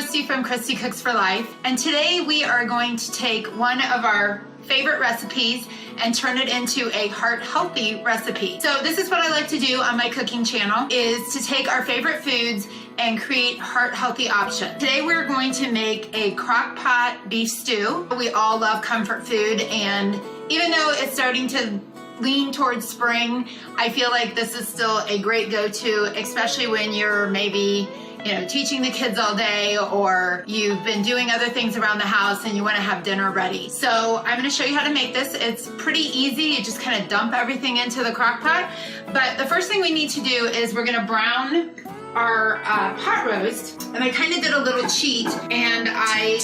Christy from Christy Cooks for Life, and today we are going to take one of our favorite recipes and turn it into a heart-healthy recipe. So this is what I like to do on my cooking channel, is to take our favorite foods and create heart-healthy options. Today we're going to make a crock pot beef stew. We all love comfort food, and even though it's starting to lean towards spring, I feel like this is still a great go-to, especially when you're maybe teaching the kids all day, or you've been doing other things around the house and you want to have dinner ready. So I'm going to show you how to make this. It's pretty easy. You just kind of dump everything into the crock pot. But the first thing we need to do is we're going to brown our pot roast. And I kind of did a little cheat, and I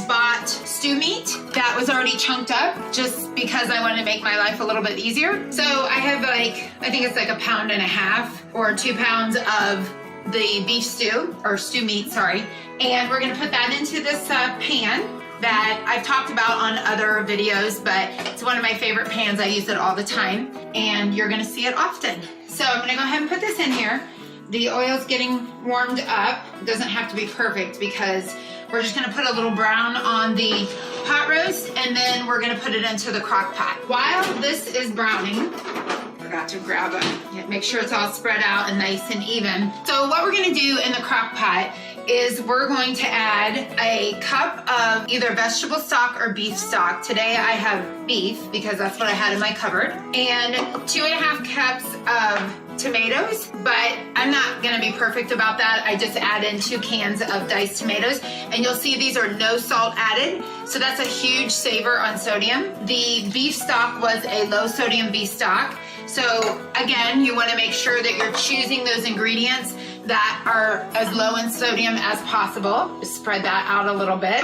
bought stew meat that was already chunked up just because I wanted to make my life a little bit easier. So I have I think it's like 1.5 pounds or 2 pounds of the beef stew, or stew meat, sorry. And we're gonna put that into this pan that I've talked about on other videos, but it's one of my favorite pans. I use it all the time, and you're gonna see it often. So I'm gonna go ahead and put this in here. The oil's getting warmed up. It doesn't have to be perfect because we're just gonna put a little brown on the pot roast, and then we're gonna put it into the crock pot. While this is browning, forgot to grab it. Make sure it's all spread out and nice and even. So what we're gonna do in the crock pot is we're going to add a cup of either vegetable stock or beef stock. Today I have beef because that's what I had in my cupboard. And 2.5 cups of tomatoes, but I'm not gonna be perfect about that. I just add in 2 cans of diced tomatoes, and you'll see these are no salt added, so that's a huge saver on sodium. The beef stock was a low sodium beef stock. So again, you want to make sure that you're choosing those ingredients that are as low in sodium as possible. Just spread that out a little bit.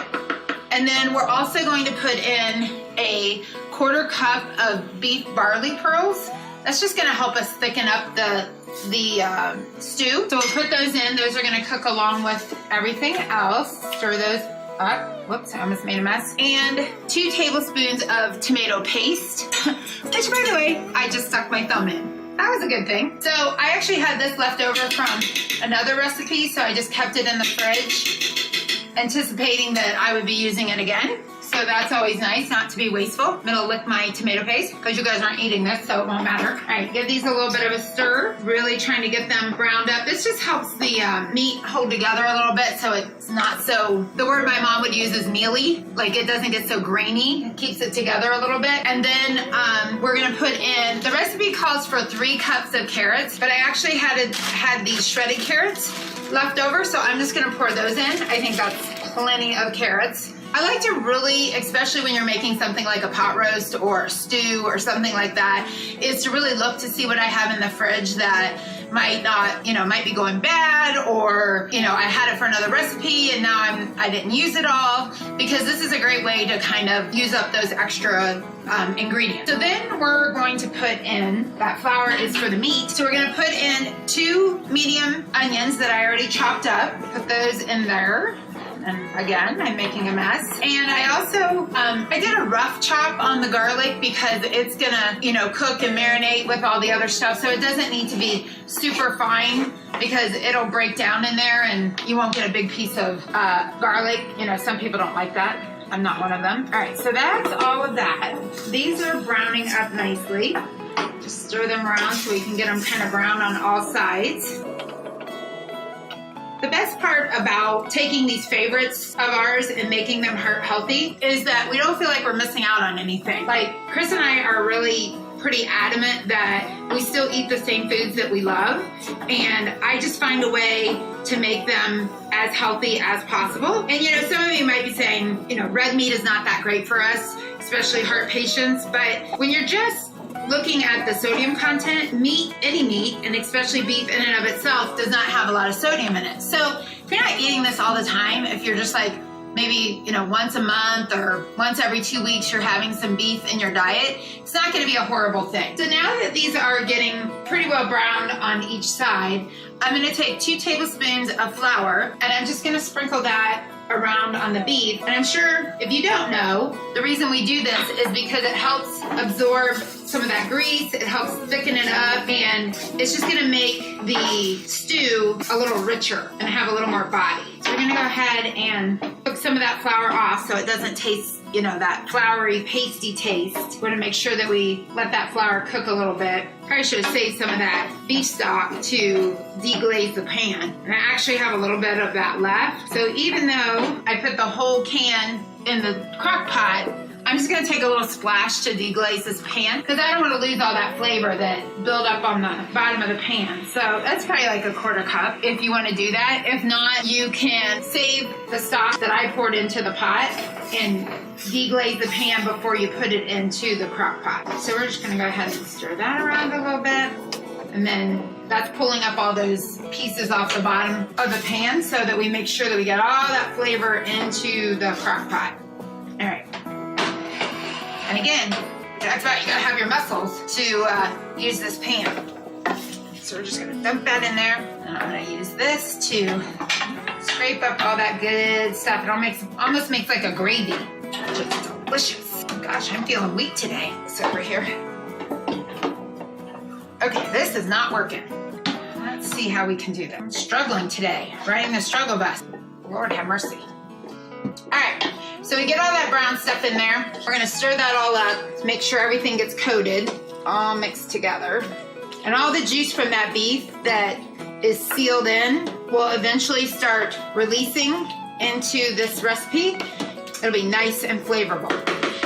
And then we're also going to put in a 1/4 cup of beef barley pearls. That's just going to help us thicken up the stew. So we'll put those in. Those are going to cook along with everything else. Stir those up. Whoops, I almost made a mess. And 2 tablespoons of tomato paste, which by the way, I just stuck my thumb in. That was a good thing. So I actually had this left over from another recipe, so I just kept it in the fridge, anticipating that I would be using it again. So that's always nice, not to be wasteful. I'm gonna lick my tomato paste because you guys aren't eating this, so it won't matter. All right, give these a little bit of a stir, really trying to get them browned up. This just helps the meat hold together a little bit, so it's not so, the word my mom would use is mealy, like it doesn't get so grainy. It keeps it together a little bit. And then we're gonna put in, the recipe calls for 3 cups of carrots, but I actually had these shredded carrots left over, so I'm just gonna pour those in. I think that's plenty of carrots. I like to really, especially when you're making something like a pot roast or a stew or something like that, is to really look to see what I have in the fridge that might not, might be going bad, or, I had it for another recipe and now I didn't use it all, because this is a great way to kind of use up those extra ingredients. So then we're going to put in, that flour is for the meat, so we're going to put in 2 medium onions that I already chopped up. Put those in there. And again, I'm making a mess. And I also, I did a rough chop on the garlic because it's gonna, cook and marinate with all the other stuff. So it doesn't need to be super fine because it'll break down in there and you won't get a big piece of garlic. Some people don't like that. I'm not one of them. All right, so that's all of that. These are browning up nicely. Just stir them around so we can get them kind of brown on all sides. The best part about taking these favorites of ours and making them heart healthy is that we don't feel like we're missing out on anything. Like, Chris and I are really pretty adamant that we still eat the same foods that we love, and I just find a way to make them as healthy as possible. And some of you might be saying, red meat is not that great for us, especially heart patients, but when you're just looking at the sodium content, any meat, and especially beef in and of itself, does not have a lot of sodium in it. So if you're not eating this all the time, if you're just like maybe once a month or once every 2 weeks you're having some beef in your diet, it's not going to be a horrible thing. So now that these are getting pretty well browned on each side, I'm going to take 2 tablespoons of flour, and I'm just going to sprinkle that around on the beef. And I'm sure if you don't know, the reason we do this is because it helps absorb some of that grease, it helps thicken it up, and it's just gonna make the stew a little richer and have a little more body. So we're gonna go ahead and cook some of that flour off so it doesn't taste, you know, that floury, pasty taste. We're gonna make sure that we let that flour cook a little bit. Probably should have saved some of that beef stock to deglaze the pan. And I actually have a little bit of that left. So even though I put the whole can in the crock pot, I'm just gonna take a little splash to deglaze this pan because I don't want to lose all that flavor that build up on the bottom of the pan. So that's probably like a 1/4 cup if you want to do that. If not, you can save the stock that I poured into the pot and deglaze the pan before you put it into the crock pot. So we're just gonna go ahead and stir that around a little bit. And then that's pulling up all those pieces off the bottom of the pan so that we make sure that we get all that flavor into the crock pot. All right. And again, that's right, you gotta have your muscles to use this pan. So we're just gonna dump that in there. And I'm gonna use this to scrape up all that good stuff. It almost makes like a gravy, which is delicious. Gosh, I'm feeling weak today. It's over here. Okay, this is not working. Let's see how we can do that. I'm struggling today, riding the struggle bus. Lord have mercy. All right. So we get all that brown stuff in there. We're gonna stir that all up to make sure everything gets coated, all mixed together. And all the juice from that beef that is sealed in will eventually start releasing into this recipe. It'll be nice and flavorful.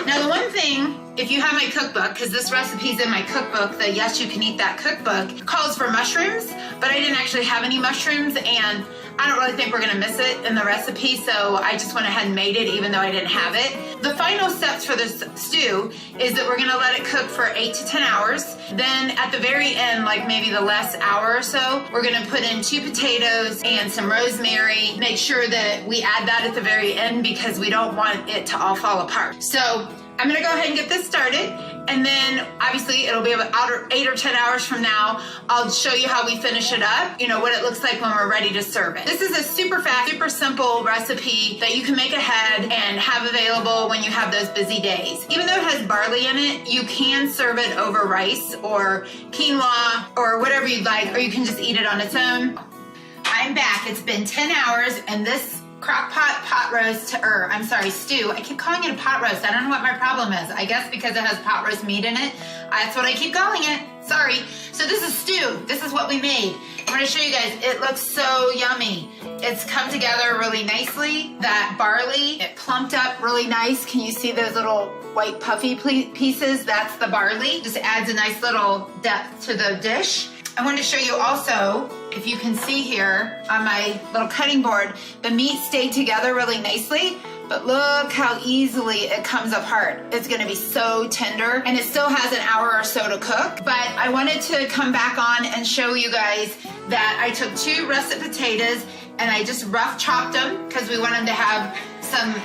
Now the one thing, if you have my cookbook, because this recipe's in my cookbook, the Yes You Can Eat That cookbook, calls for mushrooms, but I didn't actually have any mushrooms and I don't really think we're gonna miss it in the recipe, so I just went ahead and made it even though I didn't have it. The final steps for this stew is that we're gonna let it cook for 8 to 10 hours. Then at the very end, like maybe the last hour or so, we're gonna put in 2 potatoes and some rosemary. Make sure that we add that at the very end because we don't want it to all fall apart. So I'm gonna go ahead and get this started. And then obviously it'll be about 8 or 10 hours from now. I'll show you how we finish it up, you know, what it looks like when we're ready to serve it. This is a super fast, super simple recipe that you can make ahead and have available when you have those busy days. Even though it has barley in it, you can serve it over rice or quinoa or whatever you'd like, or you can just eat it on its own. I'm back. It's been 10 hours and this Crockpot pot roast, or I'm sorry, stew. I keep calling it a pot roast. I don't know what my problem is. I guess because it has pot roast meat in it. That's what I keep calling it. Sorry. So this is stew. This is what we made. I'm gonna show you guys. It looks so yummy. It's come together really nicely. That barley, it plumped up really nice. Can you see those little white puffy pieces? That's the barley. Just adds a nice little depth to the dish. I want to show you also, if you can see here on my little cutting board, the meat stayed together really nicely, but look how easily it comes apart. It's going to be so tender, and it still has an hour or so to cook, but I wanted to come back on and show you guys that I took 2 russet potatoes and I just rough chopped them because we want them to have some,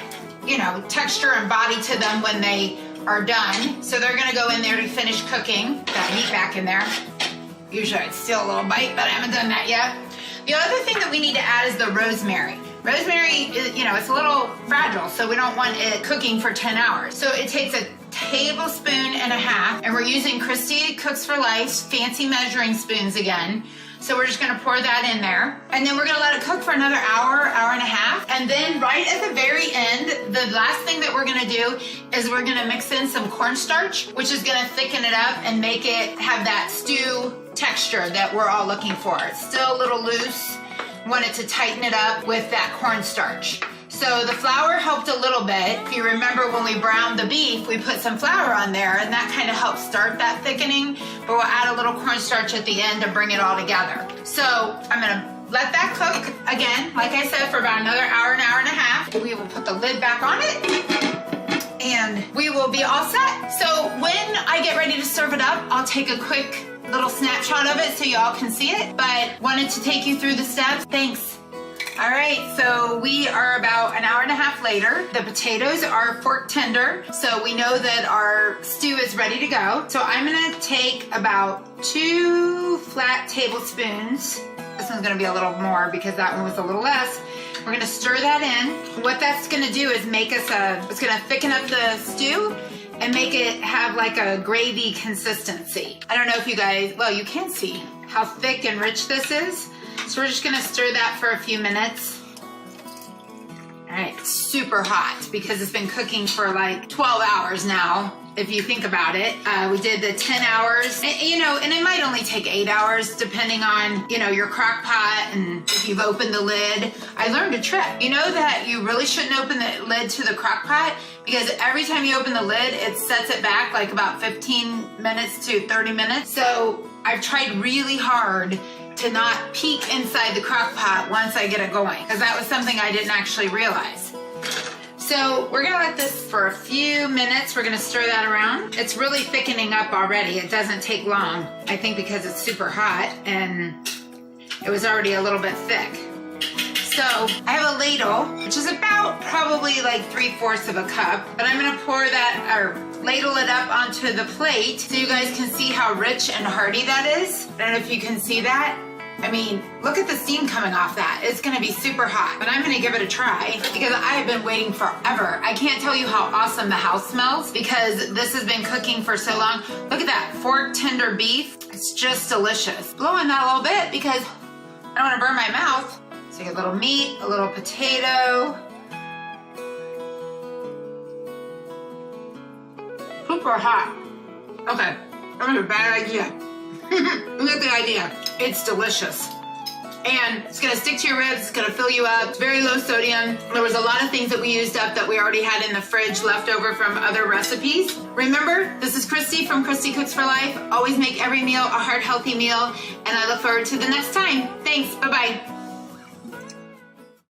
you know, texture and body to them when they are done. So they're going to go in there to finish cooking. That meat back in there. Usually I'd steal a little bite, but I haven't done that yet. The other thing that we need to add is the rosemary. Rosemary, is, you know, it's a little fragile, so we don't want it cooking for 10 hours. So it takes a tablespoon and a half, and we're using Christy Cooks for Life's fancy measuring spoons again. So we're just gonna pour that in there. And then we're gonna let it cook for another hour, hour and a half. And then right at the very end, the last thing that we're gonna do is we're gonna mix in some cornstarch, which is gonna thicken it up and make it have that stew texture that we're all looking for. It's still a little loose. Wanted to tighten it up with that cornstarch. So the flour helped a little bit. If you remember when we browned the beef, we put some flour on there and that kind of helped start that thickening, but we'll add a little cornstarch at the end to bring it all together. So I'm gonna let that cook again, like I said, for about another hour, an hour and a half. We will put the lid back on it and we will be all set. So when I get ready to serve it up, I'll take a quick little snapshot of it so y'all can see it, but wanted to take you through the steps. Thanks. All right, so we are about an hour and a half later. The potatoes are fork tender, so we know that our stew is ready to go. So I'm gonna take about 2 flat tablespoons. This one's gonna be a little more because that one was a little less. We're gonna stir that in. What that's gonna do is make us it's gonna thicken up the stew and make it have like a gravy consistency. I don't know if you guys, well, you can see how thick and rich this is. So we're just gonna stir that for a few minutes. All right, super hot because it's been cooking for like 12 hours now. If you think about it, we did the 10 hours, and it might only take 8 hours depending on, your crock pot and if you've opened the lid. I learned a trick. You know that you really shouldn't open the lid to the crock pot because every time you open the lid, it sets it back like about 15 minutes to 30 minutes. So I've tried really hard to not peek inside the crock pot once I get it going, because that was something I didn't actually realize. So we're gonna let this for a few minutes. We're gonna stir that around. It's really thickening up already. It doesn't take long. I think because it's super hot and it was already a little bit thick. So I have a ladle, which is about probably like 3/4 of a cup, but I'm gonna pour that, or ladle it up onto the plate so you guys can see how rich and hearty that is. I don't know if you can see that. I mean, look at the steam coming off that. It's gonna be super hot, but I'm gonna give it a try because I have been waiting forever. I can't tell you how awesome the house smells because this has been cooking for so long. Look at that, fork tender beef. It's just delicious. Blow on that a little bit because I don't wanna burn my mouth. So you get a little meat, a little potato. Super hot. Okay, that was a bad idea. You get the idea. It's delicious. And it's gonna stick to your ribs, it's gonna fill you up. It's very low sodium. There was a lot of things that we used up that we already had in the fridge left over from other recipes. Remember, this is Christy from Christy Cooks for Life. Always make every meal a heart healthy meal. And I look forward to the next time. Thanks, bye-bye.